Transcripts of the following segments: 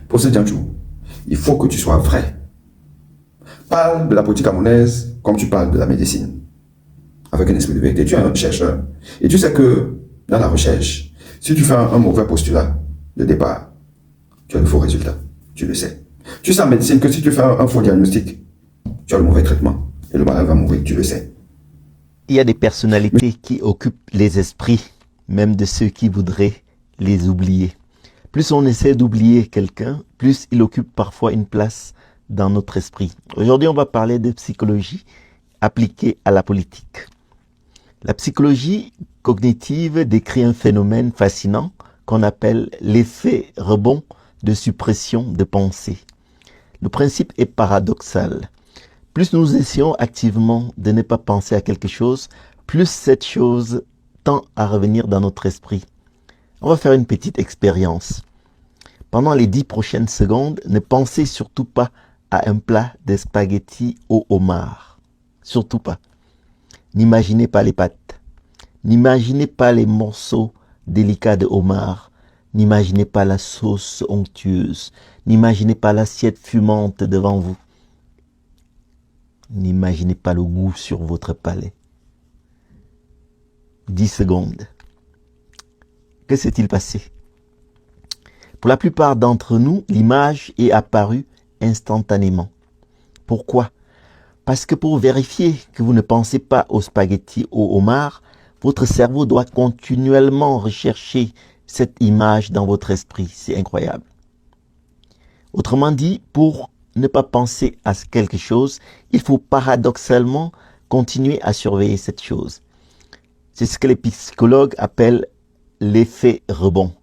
Pour ce Tianchou, il faut que tu sois vrai. Parle de la politique camerounaise comme tu parles de la médecine, avec un esprit de vérité. Tu es un chercheur. Et tu sais que dans la recherche, si tu fais un mauvais postulat de départ, tu as de faux résultats. Tu le sais. Tu sais en médecine que si tu fais un faux diagnostic, tu as le mauvais traitement. Et le malade va mourir, tu le sais. Il y a des personnalités qui occupent les esprits, même de ceux qui voudraient les oublier. Plus on essaie d'oublier quelqu'un, plus il occupe parfois une place dans notre esprit. Aujourd'hui, on va parler de psychologie appliquée à la politique. La psychologie cognitive décrit un phénomène fascinant qu'on appelle l'effet rebond de suppression de pensée. Le principe est paradoxal. Plus nous essayons activement de ne pas penser à quelque chose, plus cette chose tend à revenir dans notre esprit. On va faire une petite expérience. Pendant les 10 prochaines secondes, ne pensez surtout pas à un plat de spaghettis au homard. Surtout pas. N'imaginez pas les pâtes. N'imaginez pas les morceaux délicats de homard. N'imaginez pas la sauce onctueuse. N'imaginez pas l'assiette fumante devant vous. N'imaginez pas le goût sur votre palais. 10 secondes. Que s'est-il passé? Pour la plupart d'entre nous, l'image est apparue instantanément. Pourquoi? Parce que pour vérifier que vous ne pensez pas aux spaghettis au homard, votre cerveau doit continuellement rechercher cette image dans votre esprit. C'est incroyable. Autrement dit, pour ne pas penser à quelque chose, il faut paradoxalement continuer à surveiller cette chose. C'est ce que les psychologues appellent l'effet rebond.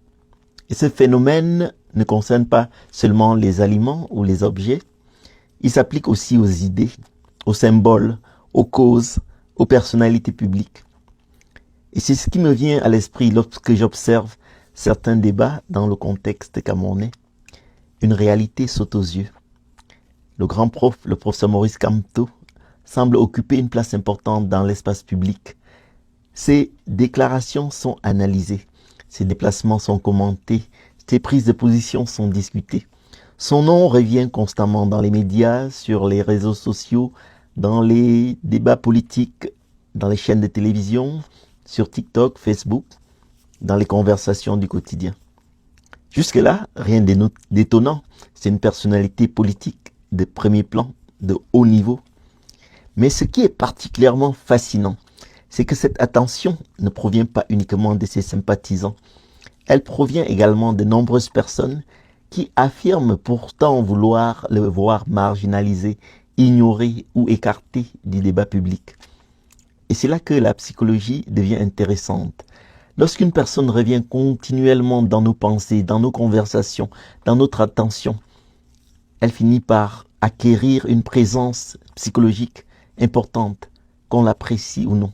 Et ce phénomène ne concerne pas seulement les aliments ou les objets, il s'applique aussi aux idées, aux symboles, aux causes, aux personnalités publiques. Et c'est ce qui me vient à l'esprit lorsque j'observe certains débats dans le contexte camerounais. Une réalité saute aux yeux. Le grand prof, le professeur Maurice Kamto, semble occuper une place importante dans l'espace public. Ses déclarations sont analysées, ses déplacements sont commentés, ses prises de position sont discutées. Son nom revient constamment dans les médias, sur les réseaux sociaux, dans les débats politiques, dans les chaînes de télévision, sur TikTok, Facebook, dans les conversations du quotidien. Jusque-là, rien d'étonnant. C'est une personnalité politique de premier plan, de haut niveau. Mais ce qui est particulièrement fascinant, c'est que cette attention ne provient pas uniquement de ses sympathisants. Elle provient également de nombreuses personnes qui affirment pourtant vouloir le voir marginalisé, ignoré ou écarté du débat public. Et c'est là que la psychologie devient intéressante. Lorsqu'une personne revient continuellement dans nos pensées, dans nos conversations, dans notre attention, elle finit par acquérir une présence psychologique importante, qu'on l'apprécie ou non.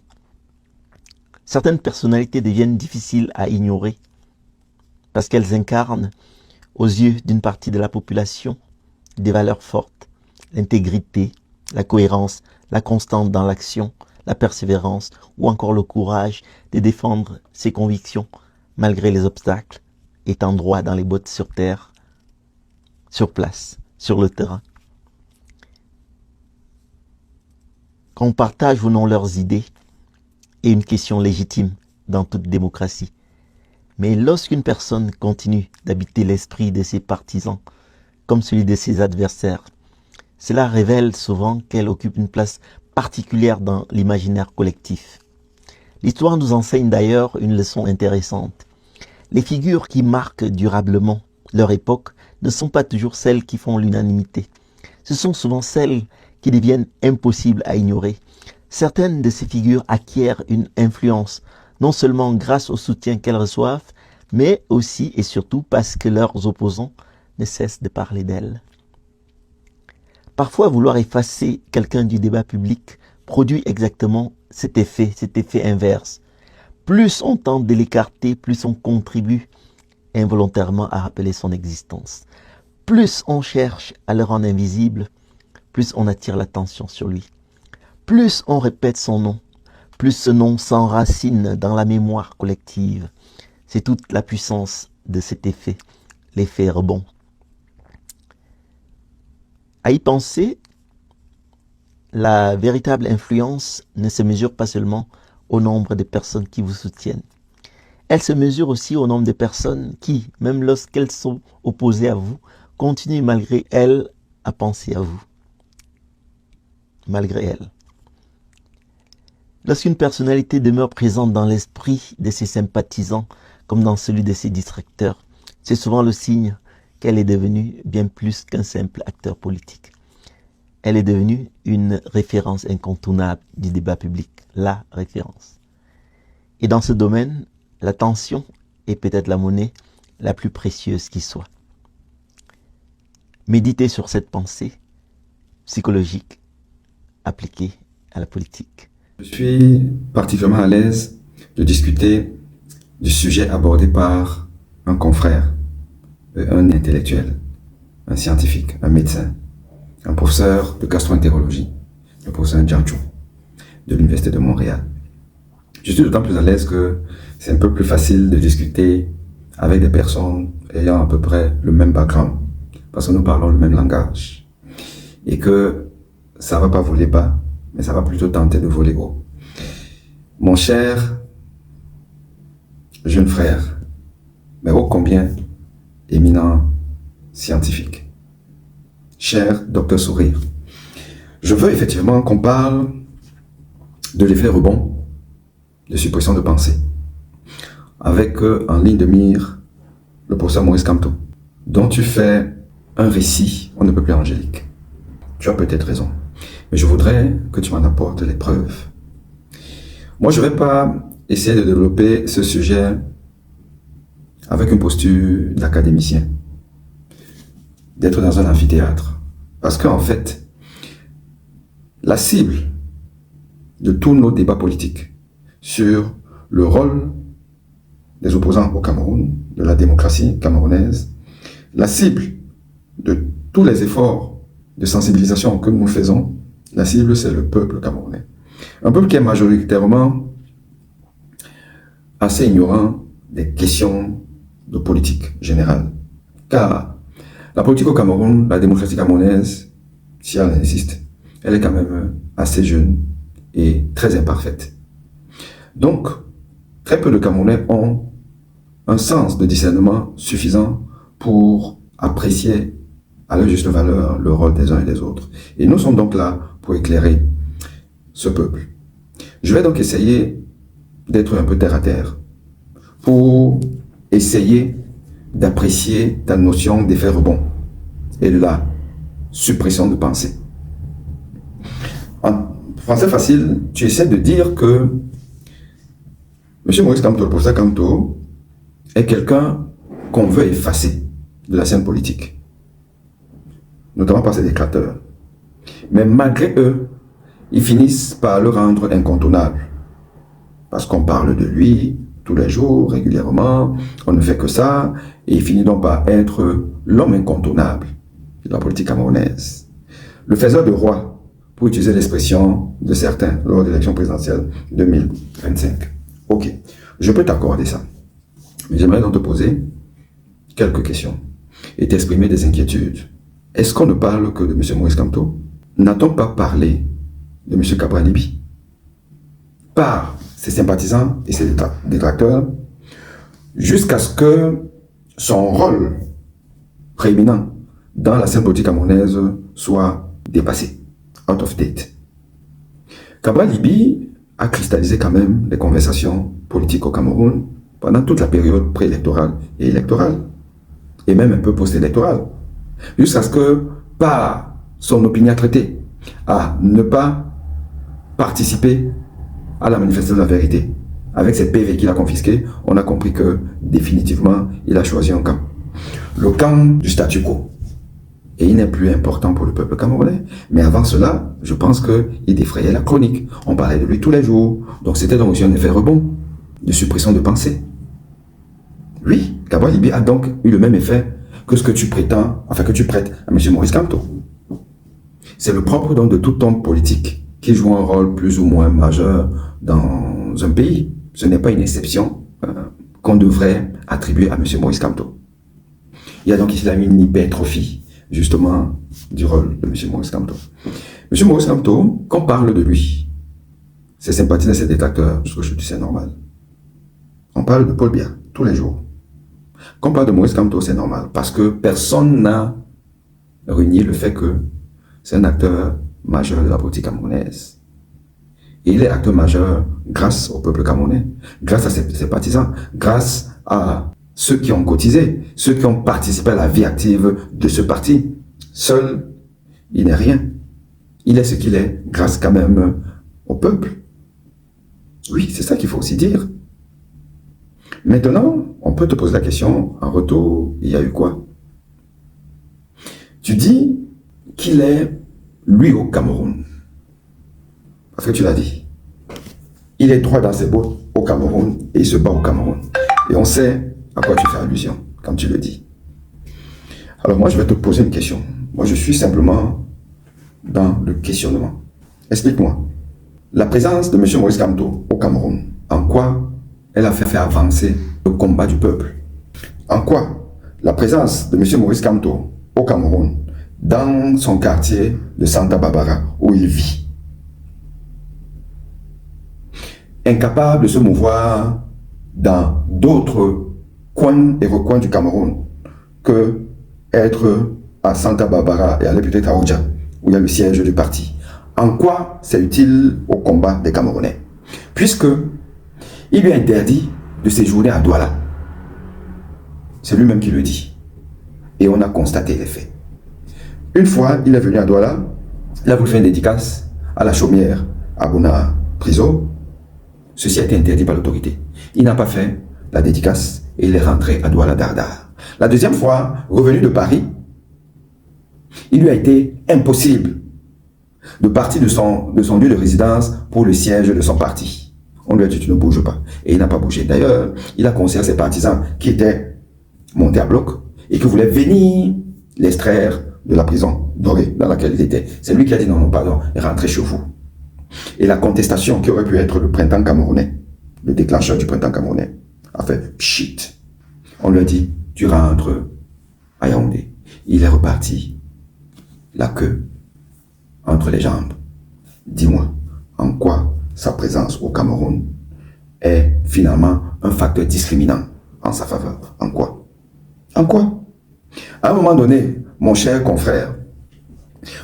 Certaines personnalités deviennent difficiles à ignorer parce qu'elles incarnent, aux yeux d'une partie de la population, des valeurs fortes, l'intégrité, la cohérence, la constance dans l'action, la persévérance ou encore le courage de défendre ses convictions malgré les obstacles, étant droit dans les bottes sur terre, sur place, sur le terrain. Qu'on partage ou non leurs idées est une question légitime dans toute démocratie. Mais lorsqu'une personne continue d'habiter l'esprit de ses partisans comme celui de ses adversaires, cela révèle souvent qu'elle occupe une place particulière dans l'imaginaire collectif. L'histoire nous enseigne d'ailleurs une leçon intéressante. Les figures qui marquent durablement leur époque ne sont pas toujours celles qui font l'unanimité. Ce sont souvent celles qui deviennent impossibles à ignorer. Certaines de ces figures acquièrent une influence, non seulement grâce au soutien qu'elles reçoivent, mais aussi et surtout parce que leurs opposants ne cessent de parler d'elles. Parfois, vouloir effacer quelqu'un du débat public produit exactement cet effet inverse. Plus on tente de l'écarter, plus on contribue involontairement à rappeler son existence. Plus on cherche à le rendre invisible, plus on attire l'attention sur lui. Plus on répète son nom, plus ce nom s'enracine dans la mémoire collective. C'est toute la puissance de cet effet, l'effet rebond. À y penser, la véritable influence ne se mesure pas seulement au nombre de personnes qui vous soutiennent. Elle se mesure aussi au nombre de personnes qui, même lorsqu'elles sont opposées à vous, continuent malgré elles à penser à vous. Malgré elles. Lorsqu'une personnalité demeure présente dans l'esprit de ses sympathisants comme dans celui de ses distracteurs, c'est souvent le signe qu'elle est devenue bien plus qu'un simple acteur politique. Elle est devenue une référence incontournable du débat public, la référence. Et dans ce domaine, l'attention est peut-être la monnaie la plus précieuse qui soit. Méditez sur cette pensée psychologique appliquée à la politique. Je suis particulièrement à l'aise de discuter du sujet abordé par un confrère, un intellectuel, un scientifique, un médecin, un professeur de gastro-entérologie, le professeur Ndjanchou, de l'Université de Montréal. Je suis d'autant plus à l'aise que c'est un peu plus facile de discuter avec des personnes ayant à peu près le même background, parce que nous parlons le même langage, et que ça ne va pas voler bas, mais ça va plutôt tenter de voler haut. Mon cher jeune frère, mais ô combien éminent scientifique, cher docteur Sourire, je veux effectivement qu'on parle de l'effet rebond de suppression de pensée, avec en ligne de mire le professeur Maurice Kamto, dont tu fais un récit on ne peut plus angélique. Tu as peut-être raison, mais je voudrais que tu m'en apportes les preuves. Moi, je ne vais pas essayer de développer ce sujet avec une posture d'académicien, d'être dans un amphithéâtre. Parce qu'en fait, la cible de tous nos débats politiques sur le rôle des opposants au Cameroun, de la démocratie camerounaise, la cible de tous les efforts de sensibilisation que nous faisons, la cible, c'est le peuple camerounais. Un peuple qui est majoritairement assez ignorant des questions de politique générale. Car la politique au Cameroun, la démocratie camerounaise, si elle existe, elle est quand même assez jeune et très imparfaite. Donc, très peu de Camerounais ont un sens de discernement suffisant pour apprécier à leur juste valeur le rôle des uns et des autres. Et nous sommes donc là pour éclairer ce peuple. Je vais donc essayer d'être un peu terre à terre pour essayer d'apprécier ta notion d'effet rebond et de la suppression de pensée. En français facile, tu essaies de dire que M. Maurice Kamto, le professeur Kamto, est quelqu'un qu'on veut effacer de la scène politique, notamment par ses détracteurs. Mais malgré eux, ils finissent par le rendre incontournable. Parce qu'on parle de lui tous les jours, régulièrement, on ne fait que ça, et il finit donc par être l'homme incontournable de la politique camerounaise. Le faiseur de roi, pour utiliser l'expression de certains lors de l'élection présidentielle 2025. Ok, je peux t'accorder ça. Mais j'aimerais donc te poser quelques questions et t'exprimer des inquiétudes. Est-ce qu'on ne parle que de M. Maurice Kamto? N'a-t-on pas parlé de M. Cabral Libye par ses sympathisants et ses détracteurs jusqu'à ce que son rôle prééminent dans la scène politique camerounaise soit dépassé, out of date? Cabral Libye a cristallisé quand même les conversations politiques au Cameroun pendant toute la période préélectorale et électorale, et même un peu post-électorale, jusqu'à ce que, par son opiniâtreté, à ne pas participer à la manifestation de la vérité. Avec cette PV qu'il a confisquée, on a compris que, définitivement, il a choisi un camp. Le camp du statu quo. Et il n'est plus important pour le peuple camerounais. Mais avant cela, je pense qu'il défrayait la chronique. On parlait de lui tous les jours. Donc c'était donc aussi un effet rebond de suppression de pensée. Oui, Cabral Libye a donc eu le même effet que ce que tu prétends, enfin que tu prêtes à M. Maurice Kamto. C'est le propre donc de tout homme politique qui joue un rôle plus ou moins majeur dans un pays. Ce n'est pas une exception qu'on devrait attribuer à M. Maurice Kamto. Il y a donc ici une hypertrophie justement du rôle de M. Maurice Kamto. M. Maurice Kamto, quand on parle de lui, ses sympathisants, ses détracteurs, ce que je dis c'est normal. On parle de Paul Biya tous les jours. Quand on parle de Maurice Kamto, c'est normal, parce que personne n'a renié le fait que c'est un acteur majeur de la politique camerounaise. Et il est acteur majeur grâce au peuple camerounais, grâce à ses partisans, grâce à ceux qui ont cotisé, ceux qui ont participé à la vie active de ce parti. Seul, il n'est rien. Il est ce qu'il est grâce quand même au peuple. Oui, c'est ça qu'il faut aussi dire. Maintenant, on peut te poser la question, en retour, il y a eu quoi? Tu dis qu'il est, lui, au Cameroun. Parce que tu l'as dit. Il est droit dans ses bottes au Cameroun et il se bat au Cameroun. Et on sait à quoi tu fais allusion quand tu le dis. Alors moi, je vais te poser une question. Moi, je suis simplement dans le questionnement. Explique-moi. La présence de M. Maurice Kamto au Cameroun, en quoi elle a fait avancer le combat du peuple? En quoi la présence de M. Maurice Kamto au Cameroun, dans son quartier de Santa Barbara, où il vit, incapable de se mouvoir dans d'autres coins et recoins du Cameroun que être à Santa Barbara et aller peut-être à Oudja, où il y a le siège du parti. En quoi c'est utile au combat des Camerounais? Puisque il lui est interdit de séjourner à Douala. C'est lui-même qui le dit. Et on a constaté les faits. Une fois, il est venu à Douala, il a voulu faire une dédicace à la chaumière à Bouna Priso. Ceci a été interdit par l'autorité. Il n'a pas fait la dédicace et il est rentré à Douala Dardar. La deuxième fois, revenu de Paris, il lui a été impossible de partir de son lieu de résidence pour le siège de son parti. On lui a dit, tu ne bouges pas. Et il n'a pas bougé. D'ailleurs, il a conseillé à ses partisans qui étaient montés à bloc et qui voulaient venir l'extraire de la prison dorée dans laquelle il était. C'est lui qui a dit, non, non, pardon, rentrez chez vous. Et la contestation qui aurait pu être le printemps camerounais, le déclencheur du printemps camerounais, a fait pchit. On lui a dit, tu rentres à Yaoundé. Il est reparti, la queue entre les jambes. Dis-moi, en quoi sa présence au Cameroun est finalement un facteur discriminant en sa faveur? En quoi? En quoi? À un moment donné, mon cher confrère,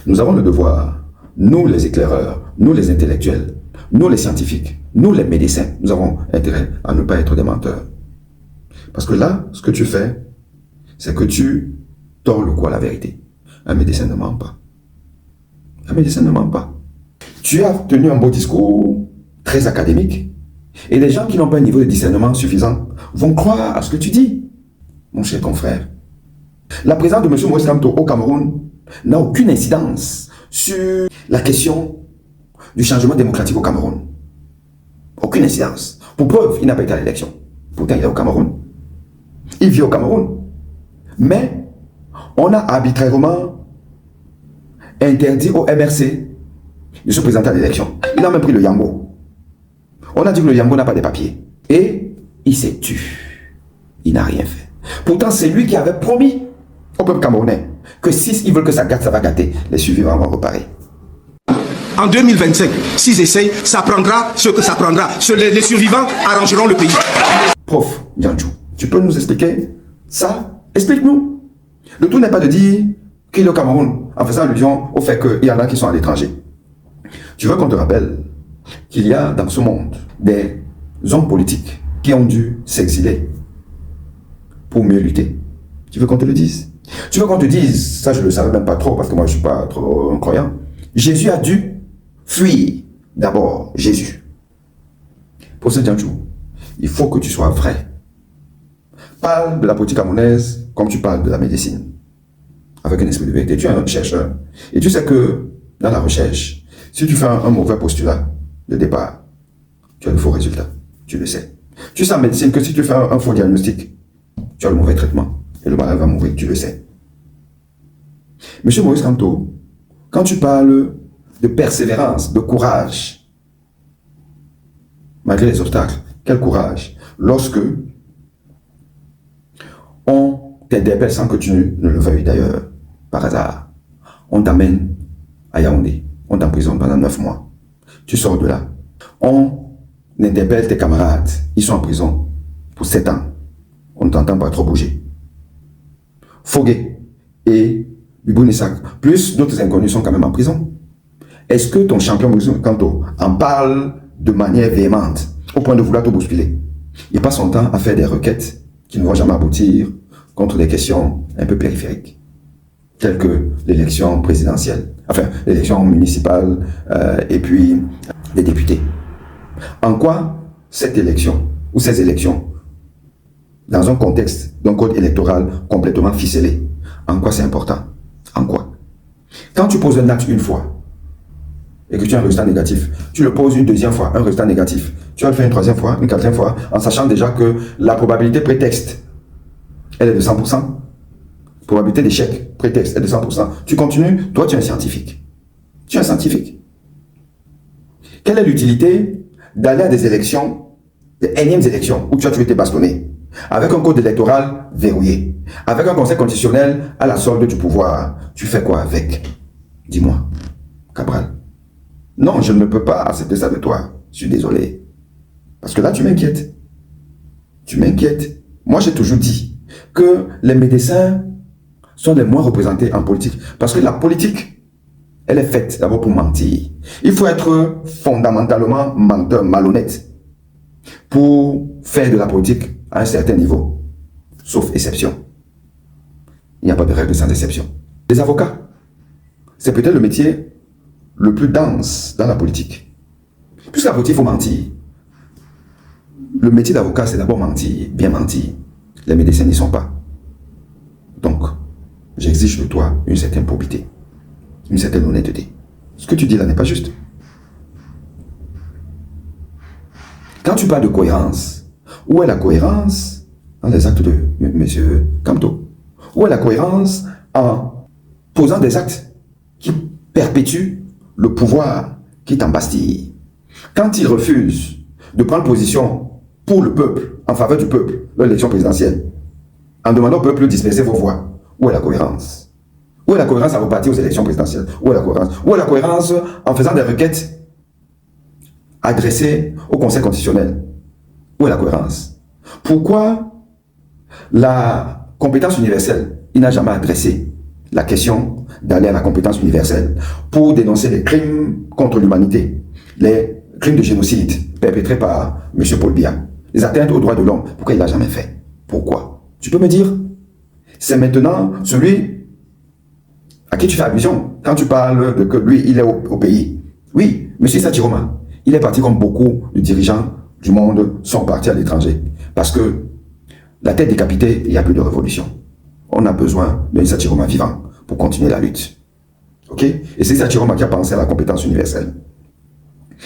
nous avons le devoir, nous les éclaireurs, nous les intellectuels, nous les scientifiques, nous les médecins, nous avons intérêt à ne pas être des menteurs. Parce que là, ce que tu fais, c'est que tu tords le cou à la vérité. Un médecin ne ment pas. Un médecin ne ment pas. Tu as tenu un beau discours très académique et les gens qui n'ont pas un niveau de discernement suffisant vont croire à ce que tu dis, mon cher confrère. La présence de M. Maurice Kamto au Cameroun n'a aucune incidence sur la question du changement démocratique au Cameroun. Aucune incidence. Pour preuve, il n'a pas été à l'élection. Pourtant, il est au Cameroun. Il vit au Cameroun. Mais on a arbitrairement interdit au MRC de se présenter à l'élection. Il a même pris le Yango. On a dit que le Yango n'a pas de papiers. Et il s'est tué. Il n'a rien fait. Pourtant, c'est lui qui avait promis au peuple camerounais que si ils veulent que ça gâte, ça va gâter. Les survivants vont reparer. En 2025, s'ils essayent, ça prendra ce que ça prendra. Les survivants arrangeront le pays. Prof Dianju, tu peux nous expliquer ça? Explique-nous. Le tout n'est pas de dire qu'il est au Cameroun en faisant allusion au fait qu'il y en a qui sont à l'étranger. Tu veux qu'on te rappelle qu'il y a dans ce monde des hommes politiques qui ont dû s'exiler pour mieux lutter. Tu veux qu'on te le dise? Tu veux qu'on te dise, ça je ne le savais même pas trop parce que moi je ne suis pas trop croyant. Jésus a dû fuir d'abord Jésus. Pour ce Dianju, il faut que tu sois vrai. Parle de la politique camerounaise comme tu parles de la médecine. Avec un esprit de vérité. Tu es un chercheur. Et tu sais que dans la recherche, si tu fais un mauvais postulat de départ, tu as de faux résultats. Tu le sais. Tu sais en médecine que si tu fais un faux diagnostic, tu as le mauvais traitement. Et le malade va mourir. Tu le sais. Monsieur Maurice Kamto, quand tu parles de persévérance, de courage, malgré les obstacles, quel courage lorsque on t'interpelle sans que tu ne le veuilles d'ailleurs. par hasard. On t'amène à Yaoundé. On t'emprisonne pendant 9 mois. Tu sors de là. On interpelle tes camarades. Ils sont en prison pour 7 ans. On ne t'entend pas trop bouger. Fogué et Bibou Nissak, plus d'autres inconnus sont quand même en prison. Est-ce que ton champion Kanto en parle de manière véhémente au point de vouloir te bousculer? Il passe son temps à faire des requêtes qui ne vont jamais aboutir contre des questions un peu périphériques, telles que l'élection présidentielle, enfin l'élection municipale et puis des députés. En quoi cette élection ou ces élections, dans un contexte d'un code électoral complètement ficelé, en quoi c'est important? En quoi? Quand tu poses un acte une fois et que tu as un résultat négatif, tu le poses une deuxième fois, un résultat négatif, tu vas le faire une troisième fois, une quatrième fois, en sachant déjà que la probabilité prétexte, elle est de 100%. Probabilité d'échec, prétexte, est de 100%. Tu continues, toi tu es un scientifique. Tu es un scientifique. Quelle est l'utilité d'aller à des élections, des énièmes élections, où tu as tué tes bastonnés, avec un code électoral verrouillé, avec un conseil constitutionnel à la solde du pouvoir? Tu fais quoi avec? Dis-moi, Cabral. Non, je ne peux pas accepter ça de toi. Je suis désolé. Parce que là, tu m'inquiètes. Tu m'inquiètes. Moi, j'ai toujours dit que les médecins sont les moins représentés en politique. Parce que la politique, elle est faite d'abord pour mentir. Il faut être fondamentalement menteur, malhonnête, pour faire de la politique à un certain niveau. Sauf exception. Il n'y a pas de règle sans exception. Les avocats, c'est peut-être le métier le plus dense dans la politique. Puisque la politique, il faut mentir. Le métier d'avocat, c'est d'abord mentir, bien mentir. Les médecins n'y sont pas. Donc, j'exige de toi une certaine probité, une certaine honnêteté. Ce que tu dis là n'est pas juste. Quand tu parles de cohérence, où est la cohérence dans les actes de M. Kamto? Où est la cohérence en posant des actes qui perpétuent le pouvoir qui t'embastille? Quand il refuse de prendre position pour le peuple, en faveur du peuple, dans l'élection présidentielle, en demandant au peuple de disperser vos voix, où est la cohérence? Où est la cohérence à repartir aux élections présidentielles? Où est la cohérence? Où est la cohérence en faisant des requêtes adressées au Conseil constitutionnel? Où est la cohérence? Pourquoi la compétence universelle, il n'a jamais adressé la question d'aller à la compétence universelle pour dénoncer les crimes contre l'humanité, les crimes de génocide perpétrés par M. Paul Biya, les atteintes aux droits de l'homme? Pourquoi il ne l'a jamais fait? Pourquoi? Tu peux me dire? C'est maintenant celui à qui tu fais allusion quand tu parles de que lui, il est au pays. Oui, M. Issa Chiroma, il est parti comme beaucoup de dirigeants du monde sont partis à l'étranger. Parce que la tête décapitée, il n'y a plus de révolution. On a besoin d'un Issa Chiroma vivant pour continuer la lutte. Ok? Et c'est Issa Chiroma qui a pensé à la compétence universelle.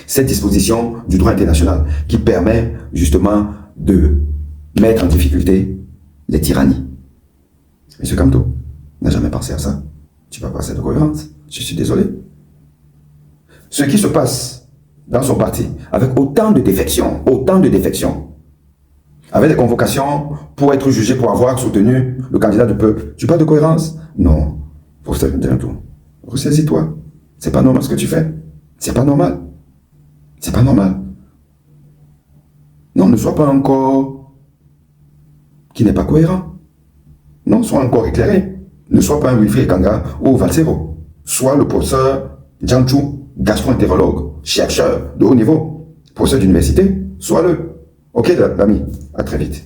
Cette disposition du droit international qui permet justement de mettre en difficulté les tyrannies. M. Kamto n'a jamais pensé à ça. Tu vas passer de cohérence. Je suis désolé. Ce qui se passe dans son parti, avec autant de défections, avec des convocations pour être jugé pour avoir soutenu le candidat du peuple, tu parles de cohérence? Non. Faut se dire un tour. Ressaisis-toi. C'est pas normal ce que tu fais. C'est pas normal. C'est pas normal. Non, ne sois pas encore qui n'est pas cohérent. Non, sois encore éclairé. Ne sois pas un Wilfried Kanga ou Valsero. Sois le professeur Jiangchu, gastro-entérologue, chercheur de haut niveau, professeur d'université. Sois-le. Ok, l'ami. À très vite.